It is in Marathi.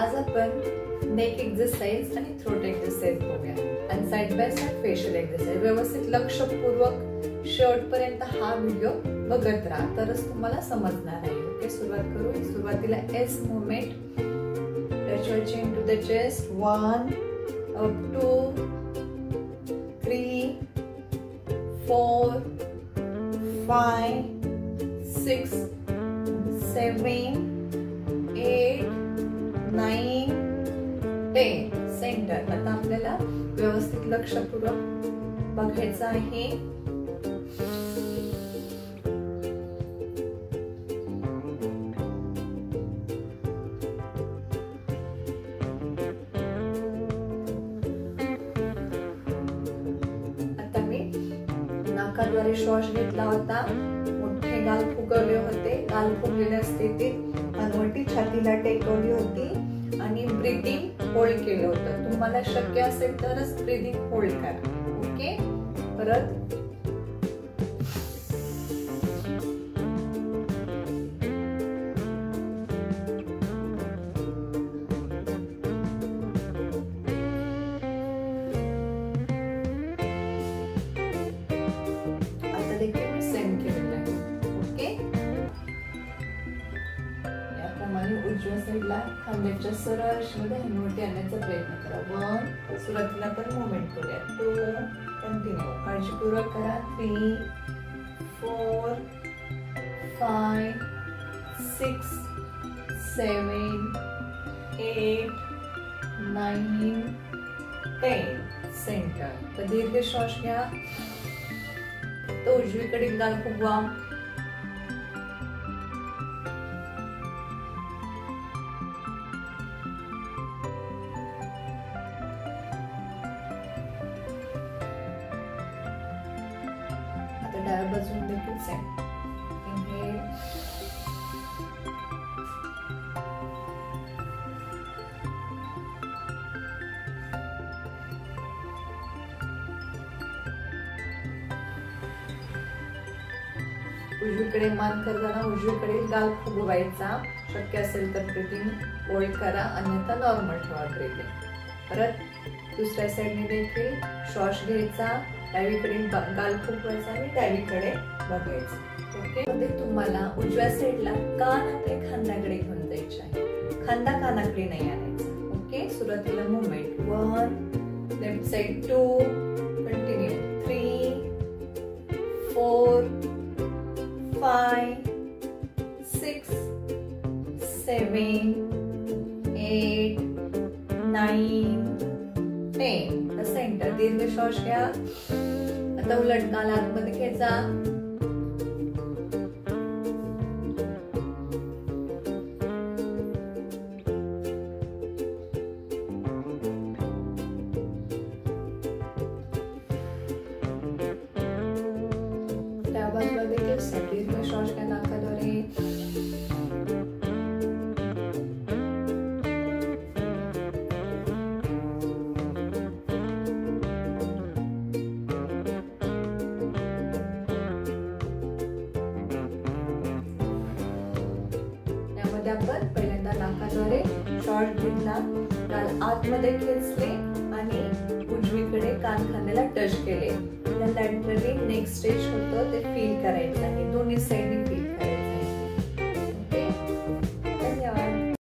आज आपण नेक एक्सरसाइज आणि थ्रोट एक्सरसाइज बघूया आणि side by side facial exercise. व्यवस्थित लक्षपूर्वक शेवटपर्यंत हा व्हिडिओ बघत राहा, तरच तुम्हाला समजणार आहे. ओके, सुरुवात करू. सुरुवातीला S movement, touch your chin to the chest. 1 up 2 3 4 5 6 7 8 9 10. Centre. आता आपल्याला व्यवस्थित लक्षपूर्वक बघायचं आहे. आता मी नाकाद्वारे श्वास घेतला होता, मोठे गाल फुगवले होते, गाल फुगलेल्या स्थितीत हनुवटी छातीला टेकवली होती आणि ब्रीदिंग होल्ड केलं होतं. तुम्हाला शक्य असेल तरच ब्रीदिंग होल्ड करा. ओके, परत आता देखील मी सेम केलेलं आहे. ओके, याप्रमाणे उजव्या साईडला खांद्याच्या सरळ रेषेमध्ये हनुवटी आणण्याचा प्रयत्न करा. 1, सुरुवातीला आपण मूवमेंट करूया. 2, कंटिन्यू, काळजीपूर्वक करा. 3 4 5 6 7 8 9 10. सेंटर. तर दीर्घ श्वास घ्या. तो उजवीकडील गाल फुगवा. डाव्या बाजून देखील सेम. इनहेल, उजवीकडे मान करताना उजवीकडील गाल फुगवायचा. शक्य असेल तर ब्रीदिंग होल्ड करा, अन्यथा नॉर्मल ठेवा ब्रीदिंग. परत दुसऱ्या साईडने देखील श्वास घ्यायचा, डावीकडील गाल फुगवायचा आणि डावीकडे बघायचं. ओके, मध्ये तुम्हाला उजव्या साईडला कान आपल्या खांद्याकडे घेऊन जायचे आहे, खांदा कानाकडे नाही आणायचा. ओके, सुरुवातीला movement. 1, left side 2, continue. 3 4 5 6 7 8 9 10. Centre. दीर्घ श्वास घ्या. आता उलट गाल आतमध्ये घ्यायचा. त्या बाजूला देखील दीर्घ श्वास घ्या नाकाद्वारे. आपण पहिल्यांदा नाकाद्वारे श्वास घेतला, गाल आतमध्ये खेचले आणि उजवीकडे कान खांद्याला टच केले. लॅटरली नेक स्ट्रेच होतं ते फील करायचं आहे. दोन्ही साईडने फील